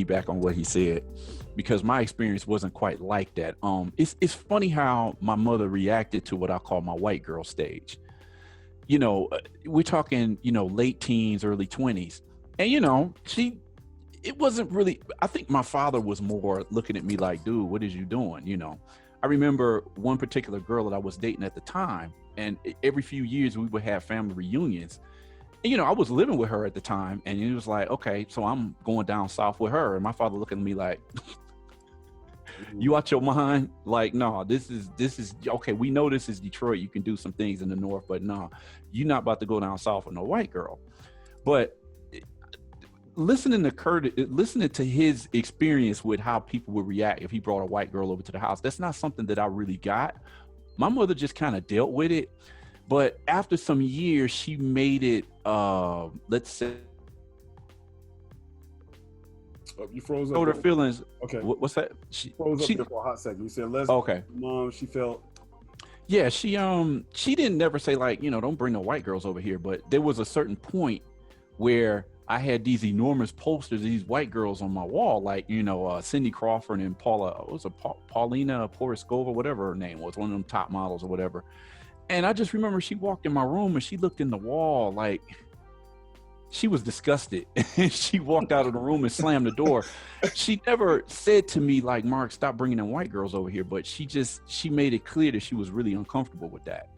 piggyback on what he said because my experience wasn't quite like that. It's funny how my mother reacted to what I call my white girl stage. We're talking, late teens, early 20s. And, it wasn't really, I think my father was more looking at me like, dude, what is you doing? I remember one particular girl that I was dating at the time, and every few years we would have family reunions. And, I was living with her at the time, and it was like, okay, so I'm going down south with her. And my father looking at me like, you out your mind? Like, no, this is okay. We know this is Detroit. You can do some things in the north, but no, you're not about to go down south with no white girl. But listening to his experience with how people would react if he brought a white girl over to the house, that's not something that I really got. My mother just kind of dealt with it. But after some years, she made it, let's say, you froze up. Her there. feelings. Okay. What's that? She froze up there for a hot second. You said, "Let's." Okay. Mom, she felt. Yeah, she didn't never say like, don't bring no white girls over here. But there was a certain point where I had these enormous posters, these white girls on my wall, like Cindy Crawford and Paulina Poroskova, whatever her name was, one of them top models or whatever. And I just remember she walked in my room and she looked in the wall like she was disgusted. She walked out of the room and slammed the door. She never said to me like, Mark, stop bringing in white girls over here. But she made it clear that she was really uncomfortable with that.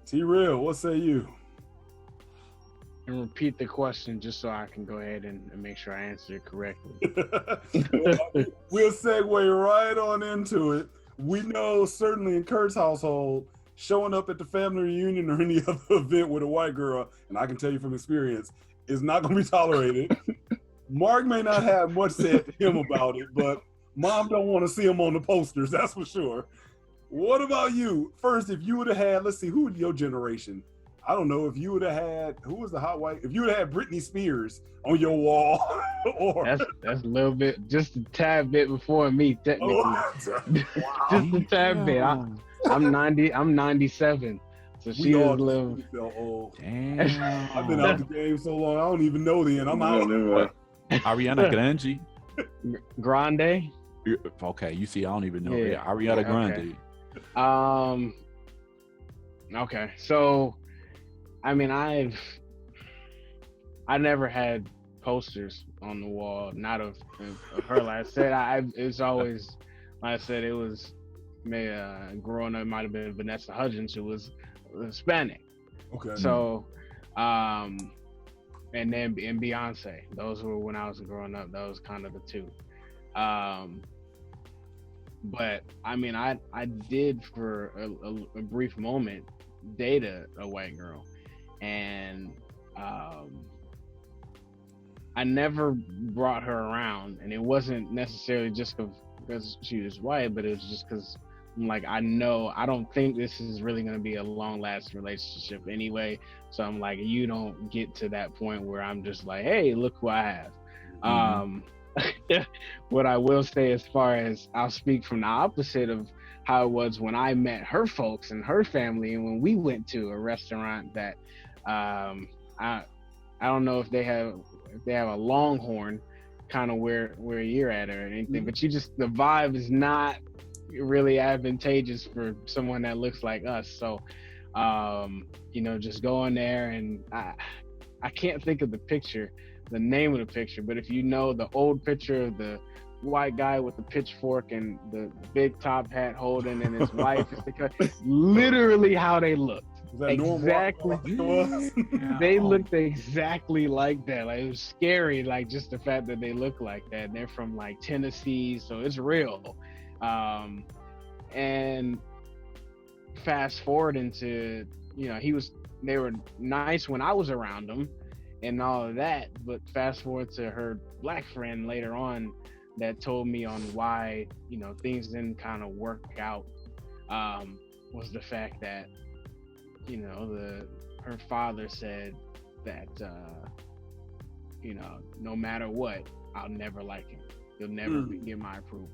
T-Real, what say you? And repeat the question just so I can go ahead and make sure I answer it correctly. We'll segue right on into it. We know certainly in Kurt's household, showing up at the family reunion or any other event with a white girl, and I can tell you from experience, is not going to be tolerated. Mark may not have much said to him about it, but Mom don't want to see him on the posters, that's for sure. What about you? First, if you would have had, let's see, who in your generation? I don't know, if you would have had, who was the hot white? If you would have had Britney Spears on your wall, or that's a little bit, just a tad bit before me, technically. Wow. Just a tad bit. I'm 97, so she is a little. Old. Damn. I've been out the game so long, I don't even know the end. I'm out. Ariana Grande. Okay, you see, I don't even know. Yeah. Ariana Grande. Okay. Okay, so. I mean, I never had posters on the wall, not of her. Like I said, it's always, like I said, it was growing up. It might have been Vanessa Hudgens, who was Hispanic. Okay. So, and Beyonce. Those were when I was growing up. That was kind of the two. But I mean, I did for a brief moment date a white girl. And I never brought her around, and it wasn't necessarily just because she was white, but it was just because I'm like, I don't think this is really going to be a long-lasting relationship anyway. So I'm like, you don't get to that point where I'm just like, hey, look who I have. Mm-hmm. What I will say, as far as I'll speak from the opposite of how it was when I met her folks and her family, and when we went to a restaurant that I don't know if they have a Longhorn kind of where you're at or anything, but the vibe is not really advantageous for someone that looks like us. So just going there, and I can't think of the name of the picture, but if you know the old picture of the white guy with the pitchfork and the big top hat holding, and his wife is literally how they looked. Exactly. They looked exactly like that. Like, it was scary, like just the fact that they look like that. And they're from like Tennessee, so it's real. And fast forward into, they were nice when I was around them and all of that, but fast forward to her black friend later on that told me on why, things didn't kind of work out, was the fact that, her father said that, no matter what, I'll never like him. He'll never get my approval.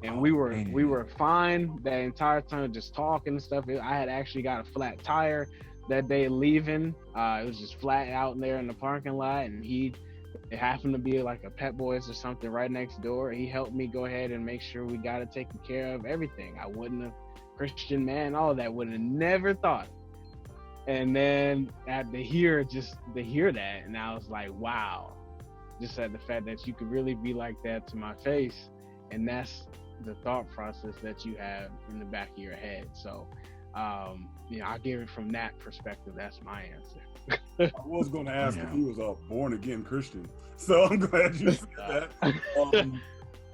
And we were fine that entire time, just talking and stuff. I had actually got a flat tire that day leaving. It was just flat out there in the parking lot, and he it happened to be like a Pet Boys or something right next door. He helped me go ahead and make sure we got it taken care of, everything. I wouldn't have, Christian man, all of that, would have never thought. And then to hear that, and I was like, wow, just at the fact that you could really be like that to my face, and that's the thought process that you have in the back of your head. So, I give it from that perspective. That's my answer. I was going to ask if he was a born again Christian, so I'm glad you said that.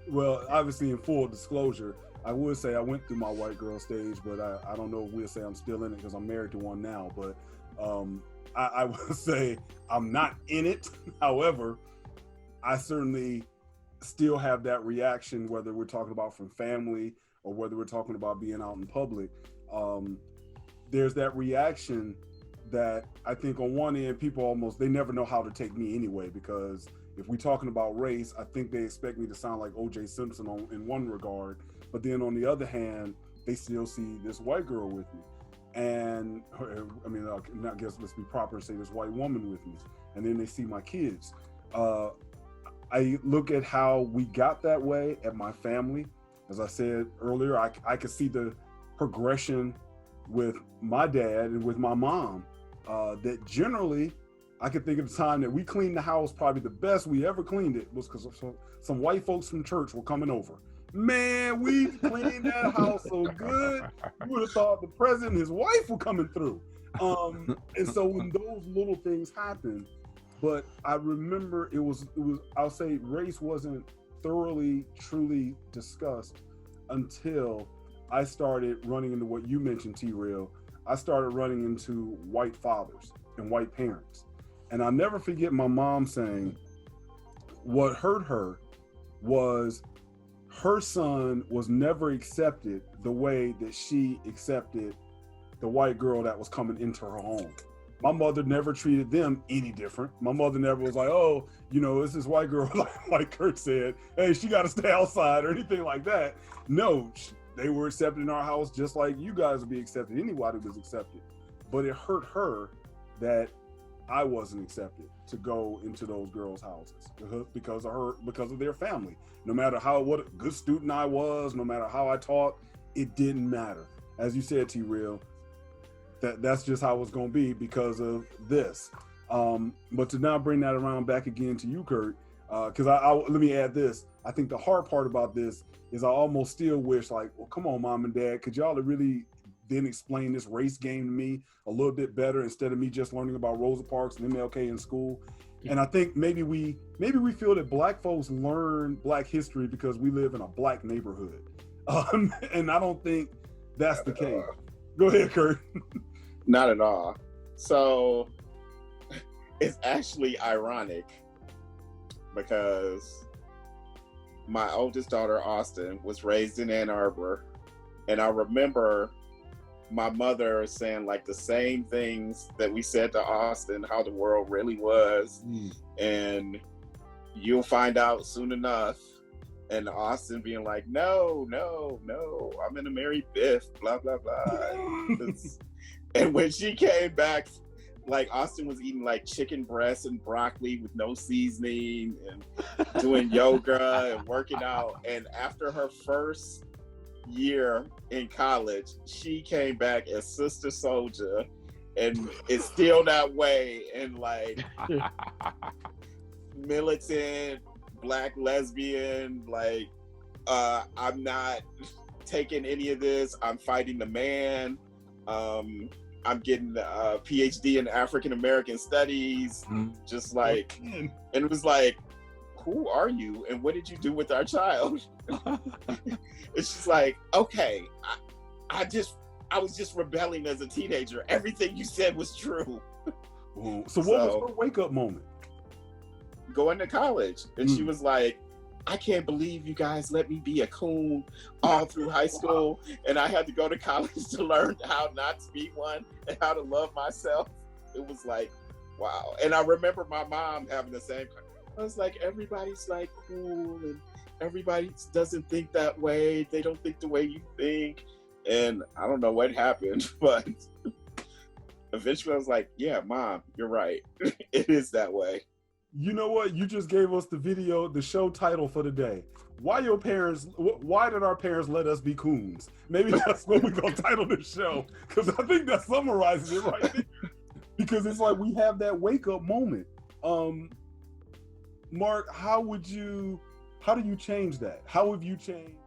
Well, obviously, in full disclosure, I would say I went through my white girl stage, but I don't know if we'll say I'm still in it because I'm married to one now. But I would say I'm not in it. However, I certainly still have that reaction, whether we're talking about from family or whether we're talking about being out in public. There's that reaction that I think on one end, people they never know how to take me anyway, because if we're talking about race, I think they expect me to sound like O.J. Simpson in one regard, but then on the other hand, they still see this white girl with me. And I mean, I guess let's be proper and say this white woman with me. And then they see my kids. I look at how we got that way at my family. As I said earlier, I could see the progression with my dad and with my mom, that generally, I could think of the time that we cleaned the house, probably the best we ever cleaned it was because some white folks from church were coming over. Man, we cleaned that house so good. You would have thought the president and his wife were coming through. And so when those little things happen, but I remember it was I'll say race wasn't thoroughly, truly discussed until I started running into what you mentioned, T-Rail. I started running into white fathers and white parents. And I'll never forget my mom saying what hurt her was her son was never accepted the way that she accepted the white girl that was coming into her home. My mother never treated them any different. My mother never was like, oh, it's this white girl, like Kurt said, hey, she got to stay outside or anything like that. No, they were accepted in our house just like you guys would be accepted. Anybody was accepted. But it hurt her that I wasn't accepted to go into those girls' houses because of their family. No matter what a good student I was, no matter how I taught, it didn't matter. As you said, T-Real, that's just how it's going to be because of this. But to now bring that around back again to you, Kurt, because let me add this. I think the hard part about this is I almost still wish, like, well, come on, mom and dad, could y'all have really then explain this race game to me a little bit better instead of me just learning about Rosa Parks and MLK in school. And I think maybe we feel that black folks learn black history because we live in a black neighborhood. And I don't think that's the case. Go ahead, Kurt. Not at all. So it's actually ironic because my oldest daughter, Austin, was raised in Ann Arbor. And I remember my mother saying like the same things that we said to Austin, how the world really was. And you'll find out soon enough. And Austin being like, no, I'm gonna marry Biff, blah, blah, blah. And when she came back, like Austin was eating like chicken breasts and broccoli with no seasoning and doing yoga and working out. And after her first year in college, she came back as Sister Soldier and is still that way, and like militant black lesbian, like I'm not taking any of this, I'm fighting the man. I'm getting a PhD in African American studies, just like, and it was like, who are you and what did you do with our child? It's just like, okay, I was just rebelling as a teenager. Everything you said was true. So what was her wake up moment? Going to college, and she was like, I can't believe you guys let me be a coon all through high school, and I had to go to college to learn how not to be one and how to love myself. It was like, wow. And I remember my mom having the same. I was like, everybody's like cool, and everybody doesn't think that way. They don't think the way you think. And I don't know what happened, but eventually I was like, yeah, Mom, you're right. It is that way. You know what? You just gave us the show title for the day. Why did our parents let us be coons? Maybe that's what we're going to title the show, because I think that summarizes it right there. Because it's like we have that wake up moment. Mark, how do you change that? How have you changed